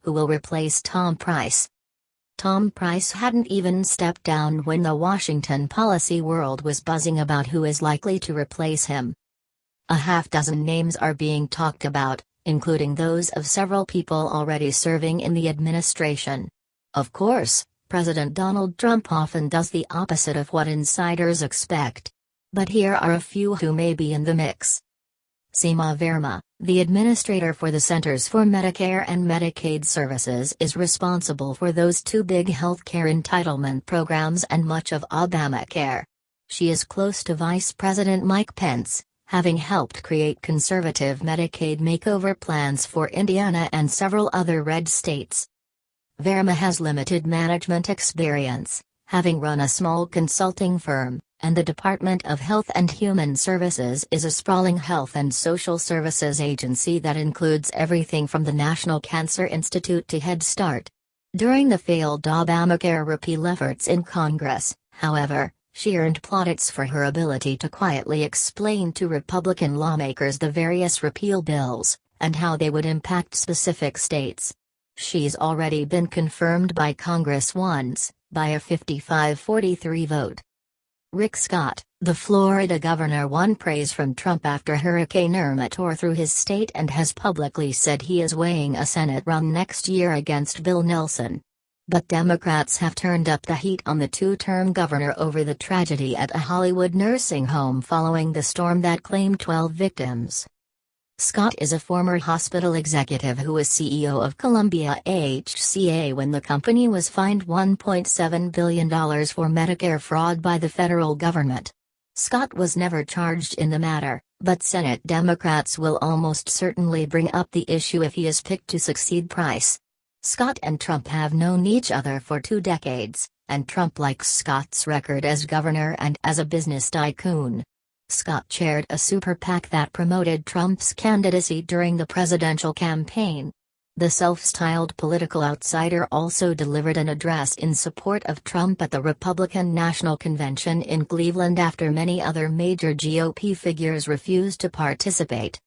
who will replace Tom Price. Tom Price hadn't even stepped down when the Washington policy world was buzzing about who is likely to replace him. A half-dozen names are being talked about, including those of several people already serving in the administration. Of course, President Donald Trump often does the opposite of what insiders expect. But here are a few who may be in the mix. Seema Verma, the administrator for the Centers for Medicare and Medicaid Services, is responsible for those two big healthcare entitlement programs and much of Obamacare. She is close to Vice President Mike Pence, having helped create conservative Medicaid makeover plans for Indiana and several other red states. Verma has limited management experience, having run a small consulting firm, and the Department of Health and Human Services is a sprawling health and social services agency that includes everything from the National Cancer Institute to Head Start. During the failed Obamacare repeal efforts in Congress, however, she earned plaudits for her ability to quietly explain to Republican lawmakers the various repeal bills, and how they would impact specific states. She's already been confirmed by Congress once, by a 55-43 vote. Rick Scott, the Florida governor, won praise from Trump after Hurricane Irma tore through his state and has publicly said he is weighing a Senate run next year against Bill Nelson. But Democrats have turned up the heat on the two-term governor over the tragedy at a Hollywood nursing home following the storm that claimed 12 victims. Scott is a former hospital executive who was CEO of Columbia HCA when the company was fined $1.7 billion for Medicare fraud by the federal government. Scott was never charged in the matter, but Senate Democrats will almost certainly bring up the issue if he is picked to succeed Price. Scott and Trump have known each other for 2 decades, and Trump likes Scott's record as governor and as a business tycoon. Scott chaired a super PAC that promoted Trump's candidacy during the presidential campaign. The self-styled political outsider also delivered an address in support of Trump at the Republican National Convention in Cleveland after many other major GOP figures refused to participate.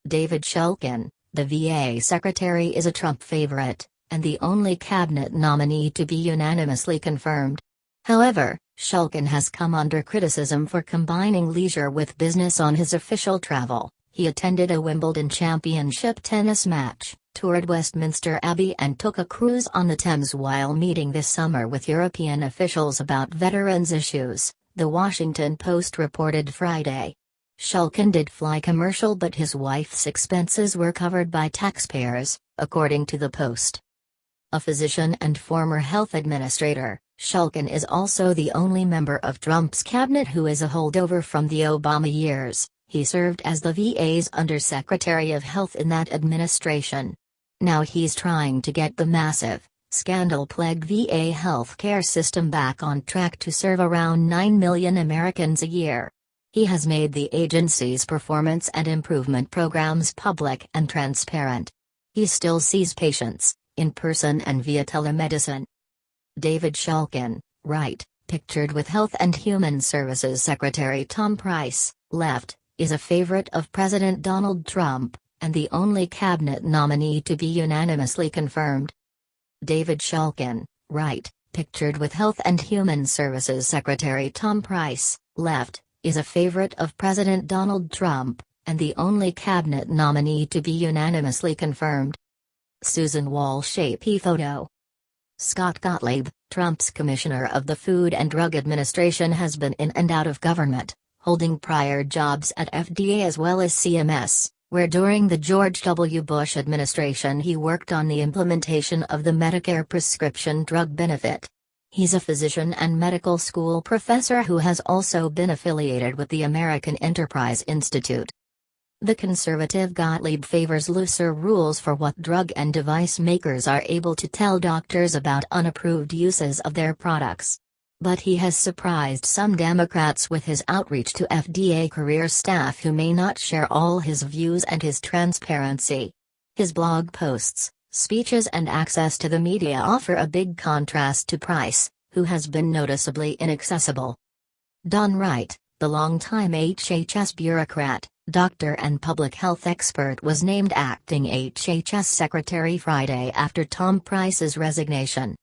David Shulkin, the VA secretary, is a Trump favorite, and the only cabinet nominee to be unanimously confirmed. However, Shulkin has come under criticism for combining leisure with business on his official travel. He attended a Wimbledon championship tennis match, toured Westminster Abbey and took a cruise on the Thames while meeting this summer with European officials about veterans issues, The Washington Post reported Friday. Shulkin did fly commercial, but his wife's expenses were covered by taxpayers, according to the Post. A physician and former health administrator, Shulkin is also the only member of Trump's cabinet who is a holdover from the Obama years. He served as the VA's Undersecretary of Health in that administration. Now he's trying to get the massive, scandal-plagued VA healthcare system back on track to serve around 9 million Americans a year. He has made the agency's performance and improvement programs public and transparent. He still sees patients, in person and via telemedicine. David Shulkin, right, pictured with Health and Human Services Secretary Tom Price, left, is a favorite of President Donald Trump, and the only cabinet nominee to be unanimously confirmed. David Shulkin, right, pictured with Health and Human Services Secretary Tom Price, left, is a favorite of President Donald Trump, and the only cabinet nominee to be unanimously confirmed. Susan Walsh AP photo. Scott Gottlieb, Trump's Commissioner of the Food and Drug Administration, has been in and out of government, holding prior jobs at FDA as well as CMS, where during the George W. Bush administration he worked on the implementation of the Medicare prescription drug benefit. He's a physician and medical school professor who has also been affiliated with the American Enterprise Institute. The conservative Gottlieb favors looser rules for what drug and device makers are able to tell doctors about unapproved uses of their products. But he has surprised some Democrats with his outreach to FDA career staff who may not share all his views and his transparency. His blog posts, speeches and access to the media offer a big contrast to Price, who has been noticeably inaccessible. Don Wright, the longtime HHS bureaucrat, doctor and public health expert, was named acting HHS Secretary Friday after Tom Price's resignation.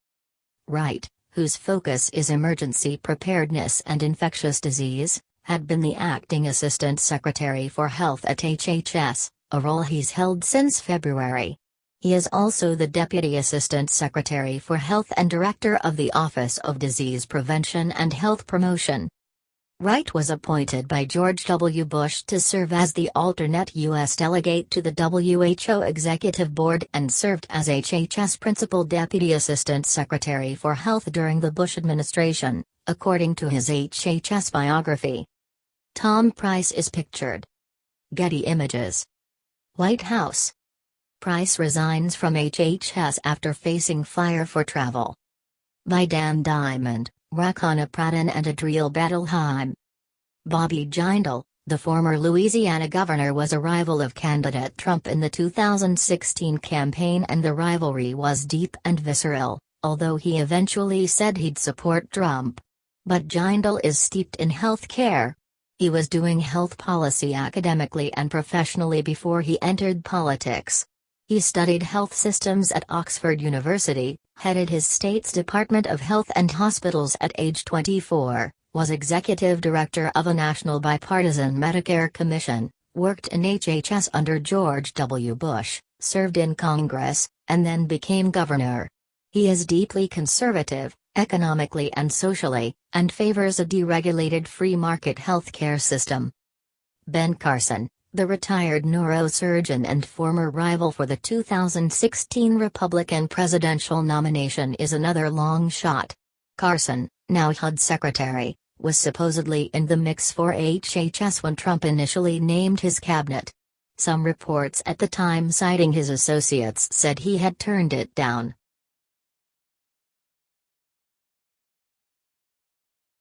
Wright, whose focus is emergency preparedness and infectious disease, had been the acting Assistant Secretary for Health at HHS, a role he's held since February. He is also the Deputy Assistant Secretary for Health and Director of the Office of Disease Prevention and Health Promotion. Wright was appointed by George W. Bush to serve as the alternate U.S. delegate to the WHO Executive Board and served as HHS Principal Deputy Assistant Secretary for Health during the Bush administration, according to his HHS biography. Tom Price is pictured. Getty Images. White House. Price resigns from HHS after facing fire for travel. By Dan Diamond, Rakana Pradhan and Adriel Bettelheim. Bobby Jindal, the former Louisiana governor, was a rival of candidate Trump in the 2016 campaign, and the rivalry was deep and visceral, although he eventually said he'd support Trump. But Jindal is steeped in health care. He was doing health policy academically and professionally before he entered politics. He studied health systems at Oxford University, headed his state's Department of Health and Hospitals at age 24, was executive director of a national bipartisan Medicare commission, worked in HHS under George W. Bush, served in Congress, and then became governor. He is deeply conservative, economically and socially, and favors a deregulated free market healthcare system. Ben Carson, the retired neurosurgeon and former rival for the 2016 Republican presidential nomination, is another long shot. Carson, now HUD Secretary, was supposedly in the mix for HHS when Trump initially named his cabinet. Some reports at the time citing his associates said he had turned it down.